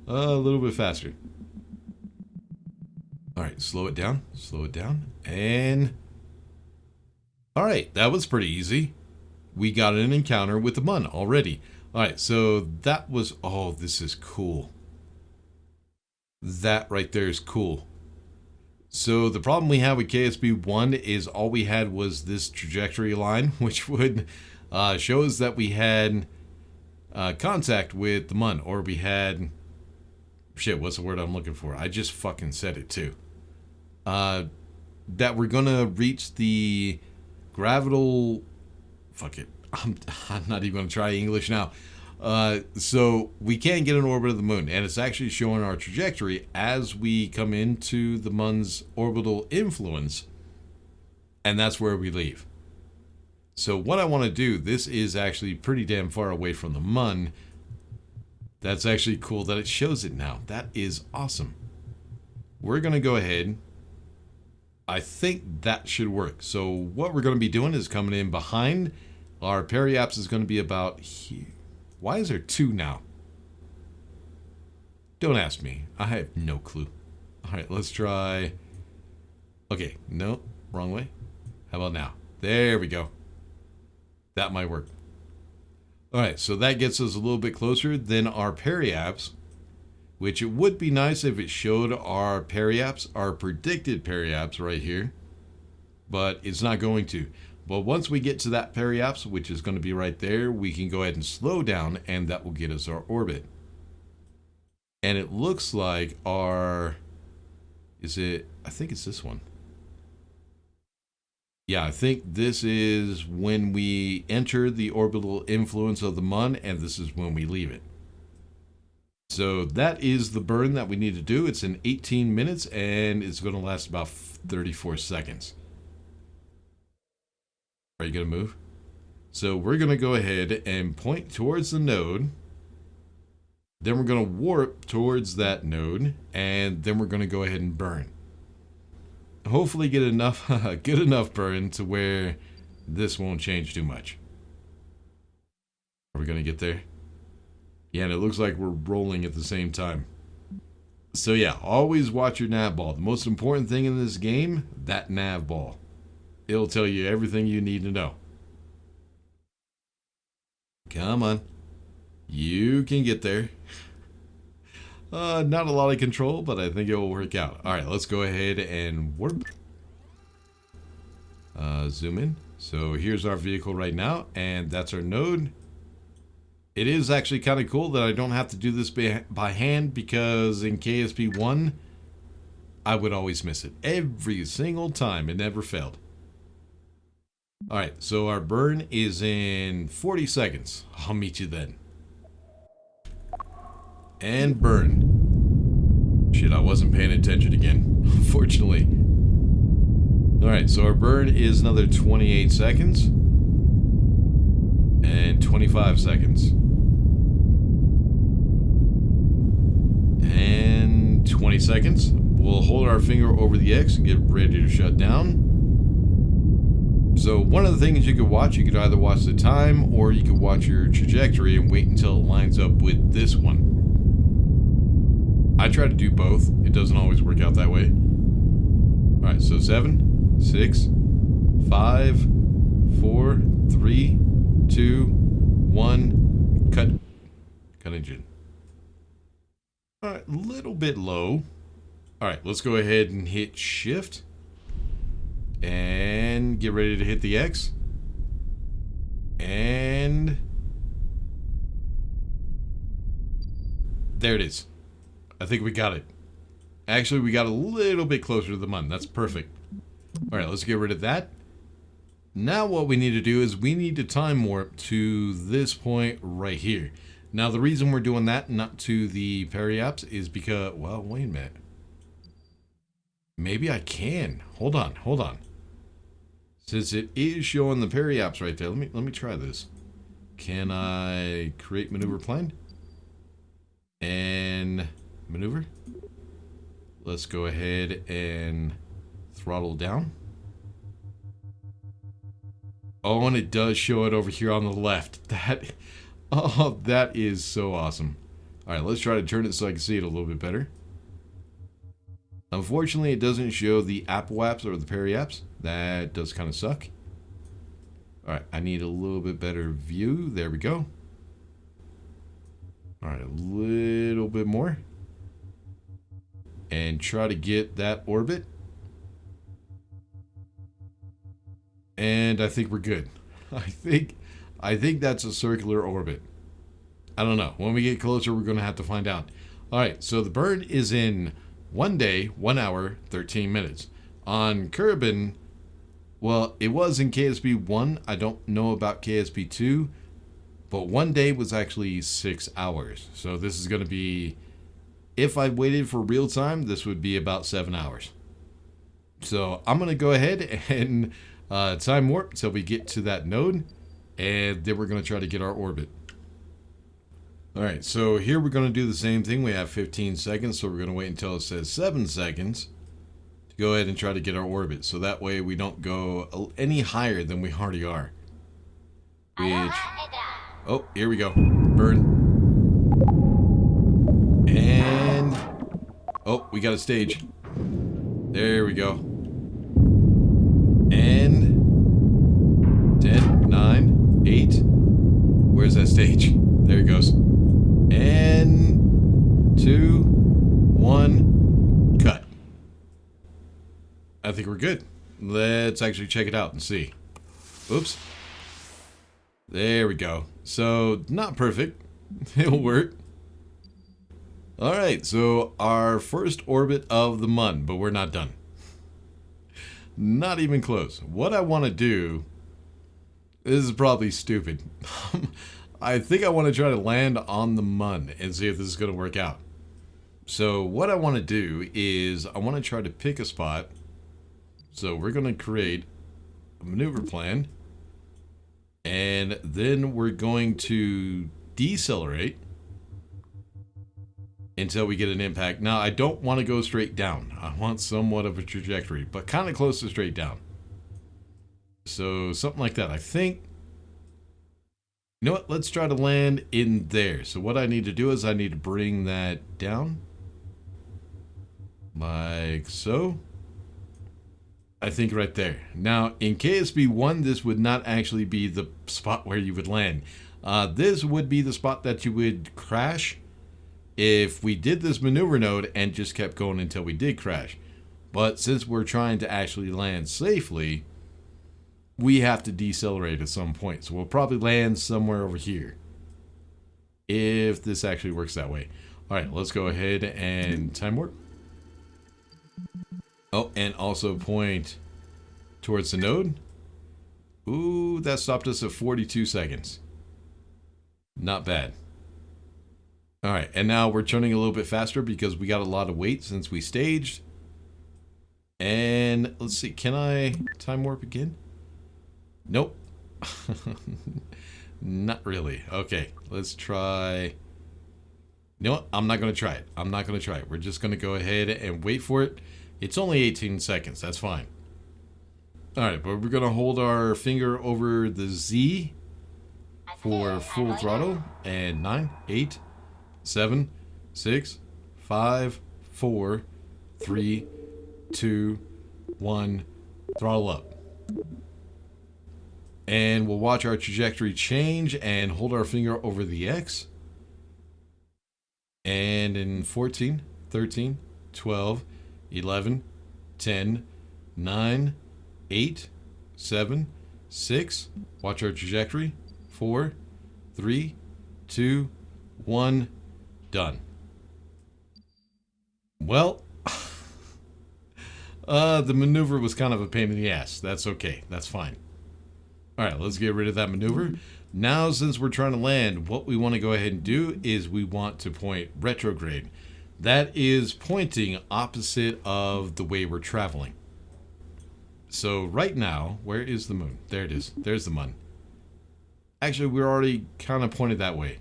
a little bit faster. All right, slow it down, and all right, that was pretty easy. We got an encounter with the Mun already. All right, so that was, oh, this is cool. That right there is cool. So the problem we have with KSP 1 is all we had was this trajectory line, which would show us that we had contact with the Mun, or we had, shit, what's the word I'm looking for? I just fucking said it too. That we're gonna reach the gravital, fuck it, I'm not even gonna try English now. So we can't get an orbit of the moon, and it's actually showing our trajectory as we come into the Mun's orbital influence, and that's where we leave. So what I want to do, this is actually pretty damn far away from the Mun. That's actually cool that it shows it now. That is awesome. We're gonna go ahead. I think that should work. So what we're going to be doing is coming in behind. Our periaps is going to be about here. Why is there two now? Don't ask me. I have no clue. All right, let's try. Okay, no, wrong way. How about now? There we go. That might work. All right, so that gets us a little bit closer than our periaps, which it would be nice if it showed our periaps, our predicted periaps right here, but it's not going to. But once we get to that periaps, which is going to be right there, we can go ahead and slow down, and that will get us our orbit. And it looks like our... Is it... I think it's this one. Yeah, I think this is when we enter the orbital influence of the Mun, and this is when we leave it. So that is the burn that we need to do. It's in 18 minutes, and it's going to last about 34 seconds. Are you going to move? So we're going to go ahead and point towards the node. Then we're going to warp towards that node, and then we're going to go ahead and burn. Hopefully get enough, good enough burn to where this won't change too much. Are we going to get there? Yeah, and it looks like we're rolling at the same time. So yeah, always watch your nav ball. The most important thing in this game, that nav ball. It'll tell you everything you need to know. Come on. You can get there. Not a lot of control, but I think it will work out. Alright, let's go ahead and warp. Zoom in. So here's our vehicle right now, and that's our node. It is actually kind of cool that I don't have to do this by hand, because in KSP 1, I would always miss it. Every single time. It never failed. Alright, so our burn is in 40 seconds. I'll meet you then. And burn. Shit, I wasn't paying attention again, unfortunately. Alright, so our burn is another 28 seconds. And 25 seconds. And 20 seconds. We'll hold our finger over the X and get ready to shut down. So one of the things you could watch, you could either watch the time or you could watch your trajectory and wait until it lines up with this one. I try to do both. It doesn't always work out that way. Alright, so 7, 6, 5, 4, 3, 2, 1, cut. Cut engine. Alright, a little bit low. Alright, let's go ahead and hit shift. And get ready to hit the X. And there it is. I think we got it. Actually, we got a little bit closer to the Mun. That's perfect. Alright, let's get rid of that. Now what we need to do is we need to time warp to this point right here. Now the reason we're doing that, not to the periapse, is because... Well, wait a minute. Maybe I can. Hold on, hold on. Since it is showing the periapse right there, let me try this. Can I create maneuver plane? And maneuver. Let's go ahead and throttle down. Oh, and it does show it over here on the left. That is so awesome. All right, let's try to turn it so I can see it a little bit better. Unfortunately, it doesn't show the Apple apps or the periapse. That does kind of suck. Alright, I need a little bit better view. There we go. Alright, a little bit more. And try to get that orbit. And I think we're good. I think that's a circular orbit. I don't know. When we get closer, we're going to have to find out. Alright, so the burn is in 1 day, 1 hour, 13 minutes. On Kerbin, well, it was in KSP 1. I don't know about KSP 2. But 1 day was actually 6 hours. So this is going to be... If I waited for real time, this would be about 7 hours. So I'm going to go ahead and time warp until we get to that node. And then we're going to try to get our orbit. Alright, so here we're going to do the same thing. We have 15 seconds, so we're going to wait until it says 7 seconds to go ahead and try to get our orbit. So that way we don't go any higher than we already are. Which... Oh, here we go. Burn. And... Oh, we got a stage. There we go. And... 10, 9, 8. Where's that stage? There it goes. And 2, 1, cut. I think we're good. Let's actually check it out and see. Oops. There we go. So, not perfect. It'll work. Alright, so our first orbit of the Mun, but we're not done. Not even close. What I want to do, this is probably stupid. I think I want to try to land on the Mun and see if this is going to work out. So what I want to do is I want to try to pick a spot. So we're going to create a maneuver plan. And then we're going to decelerate until we get an impact. Now, I don't want to go straight down. I want somewhat of a trajectory, but kind of close to straight down. So something like that. I think, you know what? Let's try to land in there. So what I need to do is I need to bring that down. Like so. I think right there. Now, in KSP 1, this would not actually be the spot where you would land. This would be the spot that you would crash if we did this maneuver node and just kept going until we did crash. But since we're trying to actually land safely, we have to decelerate at some point. So we'll probably land somewhere over here, if this actually works that way. All right, let's go ahead and time warp. Oh, and also point towards the node. Ooh, that stopped us at 42 seconds. Not bad. All right, and now we're turning a little bit faster because we got a lot of weight since we staged. And let's see, can I time warp again? Nope. Not really. Okay, let's try. You know what? I'm not going to try it. I'm not going to try it. We're just going to go ahead and wait for it. It's only 18 seconds. That's fine. All right, but we're going to hold our finger over the Z for full throttle. And 9, 8, 7, 6, 5, 4, 3, 2, 1, throttle up. And we'll watch our trajectory change and hold our finger over the X. And in 14, 13, 12, 11, 10, 9, 8, 7, 6, watch our trajectory, 4, 3, 2, 1, done. Well, the maneuver was kind of a pain in the ass. That's okay. That's fine. All right, let's get rid of that maneuver. Now, since we're trying to land, what we want to go ahead and do is we want to point retrograde. That is pointing opposite of the way we're traveling. So right now, where is the moon? There it is. There's the Mun. Actually, we're already kind of pointed that way.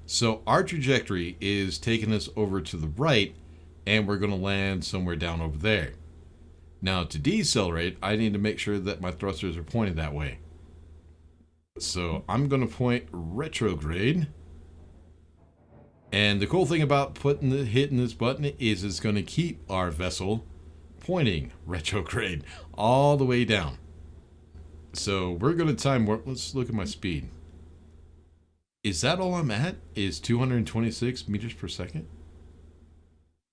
So our trajectory is taking us over to the right, and we're going to land somewhere down over there. Now, to decelerate, I need to make sure that my thrusters are pointed that way. So I'm going to point retrograde. And the cool thing about hitting this button is it's going to keep our vessel pointing retrograde all the way down. So we're going to time warp. Let's look at my speed. Is that all I'm at? Is 226 meters per second?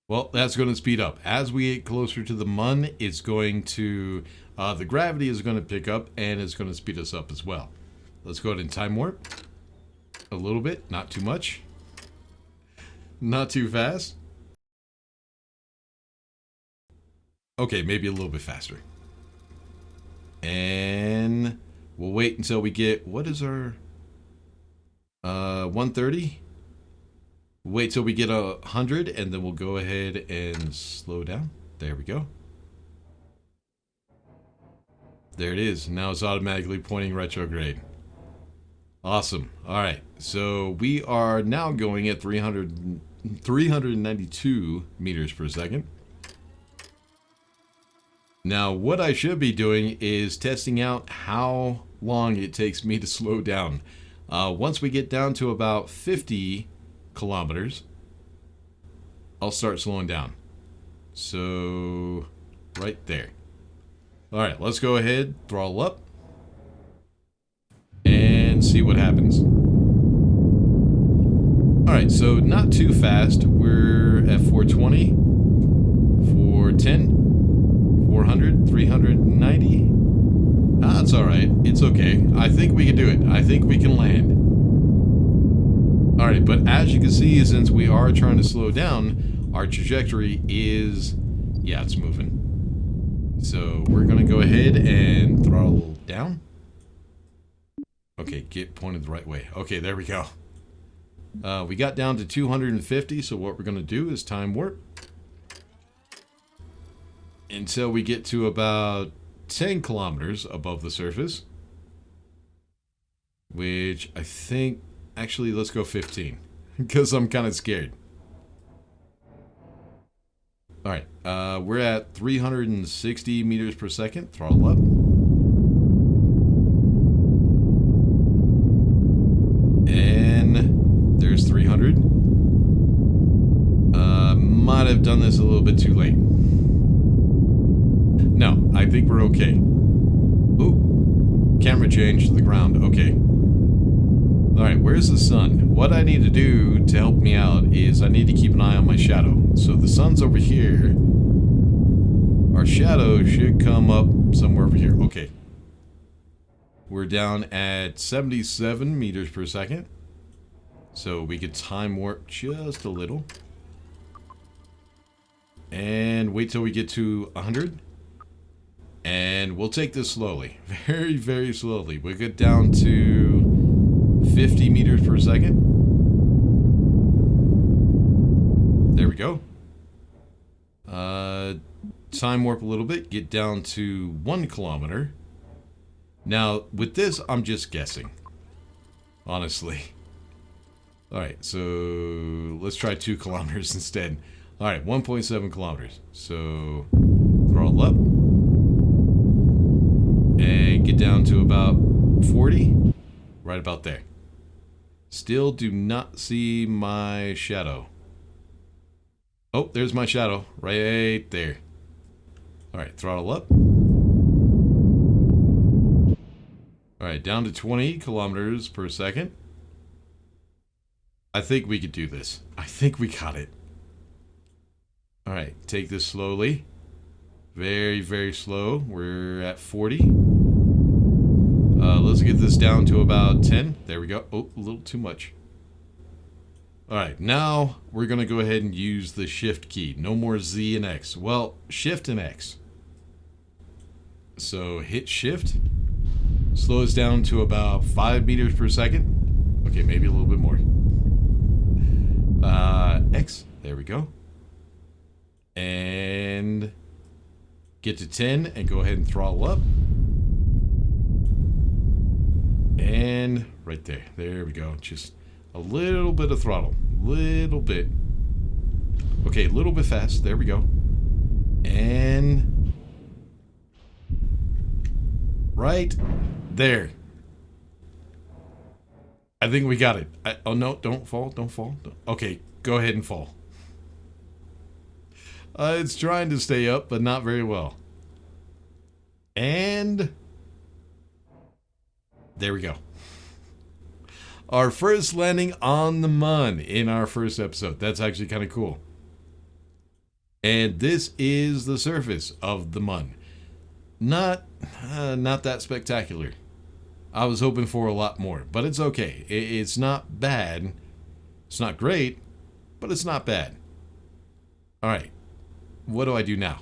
Well, that's going to speed up. As we get closer to the Mun, it's going to, the gravity is going to pick up and it's going to speed us up as well. Let's go ahead and time warp a little bit, not too much. Not too fast. Okay, maybe a little bit faster. And we'll wait until we get, what is our 130? Wait till we get 100 and then we'll go ahead and slow down. There we go. There it is. Now it's automatically pointing retrograde. Awesome. All right. So we are now going at 392 meters per second. Now, what I should be doing is testing out how long it takes me to slow down. Once we get down to about 50 kilometers, I'll start slowing down. So, right there. All right, let's go ahead, throttle up, and see what happens. All right, so not too fast. We're at 420, 410, 400, 390. That's all right. It's okay. I think we can do it. I think we can land. All right, but as you can see, since we are trying to slow down, our trajectory is, yeah, it's moving. So we're going to go ahead and throttle down. Okay, get pointed the right way. Okay, there we go. We got down to 250, so what we're going to do is time warp until we get to about 10 kilometers above the surface, which I think, actually, let's go 15, because I'm kind of scared. All right, we're at 360 meters per second, throttle up. And there's 300. Might have done this a little bit too late. No, I think we're okay. Ooh, camera change to the ground. Okay. Alright, where's the sun? What I need to do to help me out is I need to keep an eye on my shadow. So the sun's over here. Our shadow should come up somewhere over here. Okay. We're down at 77 meters per second. So we could time warp just a little. And wait till we get to 100. And we'll take this slowly. Very, very slowly. We'll get down to 50 meters per second. There we go. Time warp a little bit. Get down to 1 kilometer. Now, with this, I'm just guessing. Honestly. Alright, so let's try 2 kilometers instead. Alright, 1.7 kilometers. So, throttle up. And get down to about 40. Right about there. Still do not see my shadow. Oh, there's my shadow. Right there. Alright, throttle up. Alright, down to 20 kilometers per second. I think we could do this. I think we got it. Alright, take this slowly. Very, very slow. We're at 40. Let's get this down to about 10. There we go. Oh, a little too much. Alright, now we're going to go ahead and use the shift key. No more Z and X. Well, shift and X. So hit shift. Slow us down to about 5 meters per second. Okay, maybe a little bit more. X. There we go. And get to 10 and go ahead and throttle up. And right there. There we go. Just a little bit of throttle. Little bit. Okay, a little bit fast. There we go. And right there. I think we got it. Oh, no, don't fall. Don't fall. Okay, go ahead and fall. It's trying to stay up, but not very well. And there we go. Our first landing on the Mun in our first episode. That's actually kind of cool. And this is the surface of the Mun. Not that spectacular. I was hoping for a lot more, but it's okay. It's not bad. It's not great, but it's not bad. All right. What do I do now?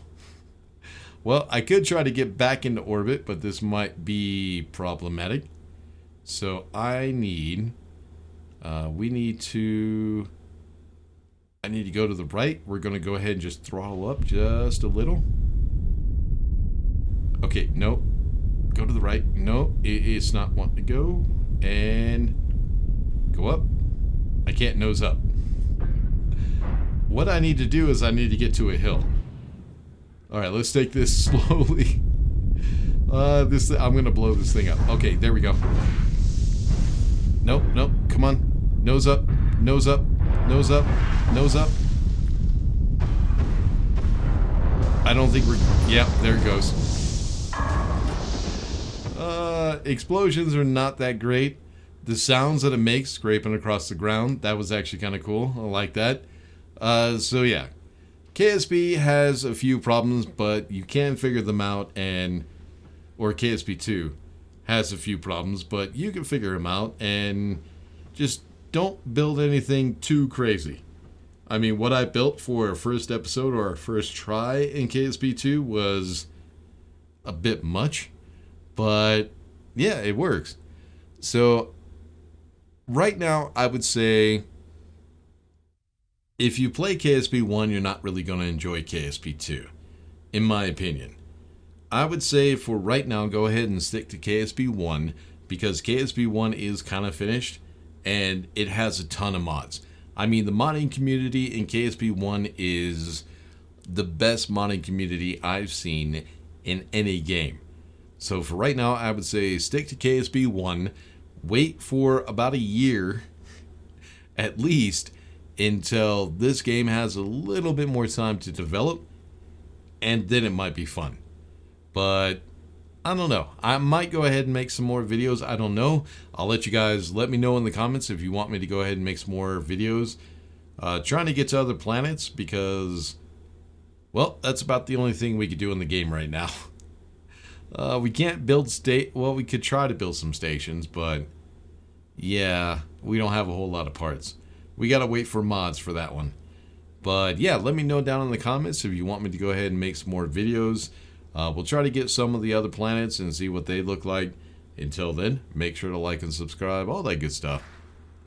Well, I could try to get back into orbit, but this might be problematic. So I need, I need to go to the right. We're going to go ahead and just throttle up just a little. Okay, no. Go to the right. No, it's not wanting to go. And go up. I can't nose up. What I need to do is I need to get to a hill. Alright, let's take this slowly. I'm going to blow this thing up. Okay, there we go. Nope, nope, come on. Nose up, nose up, nose up, nose up. I don't think we're... Yep, there it goes. Explosions are not that great. The sounds that it makes scraping across the ground, that was actually kind of cool. I like that. So yeah. KSP has a few problems, but you can figure them out, or KSP 2 has a few problems, but you can figure them out, and just don't build anything too crazy. I mean, what I built for our first episode or our first try in KSP2 was a bit much, but yeah, it works. So right now, I would say if you play KSP1, you're not really going to enjoy KSP2, in my opinion. I would say for right now, go ahead and stick to KSP1 because KSP1 is kind of finished and it has a ton of mods. I mean, the modding community in KSP1 is the best modding community I've seen in any game. So for right now, I would say stick to KSP1, wait for about a year at least until this game has a little bit more time to develop, and then it might be fun. But I don't know. I might go ahead and make some more videos. I don't know. I'll let you guys let me know in the comments if you want me to go ahead and make some more videos. Trying to get to other planets because, well, that's about the only thing we could do in the game right now. We can't build well, we could try to build some stations, but yeah, we don't have a whole lot of parts. We gotta wait for mods for that one. But yeah, let me know down in the comments if you want me to go ahead and make some more videos. We'll try to get some of the other planets and see what they look like. Until then, make sure to like and subscribe, all that good stuff.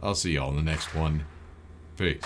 I'll see y'all in the next one. Peace.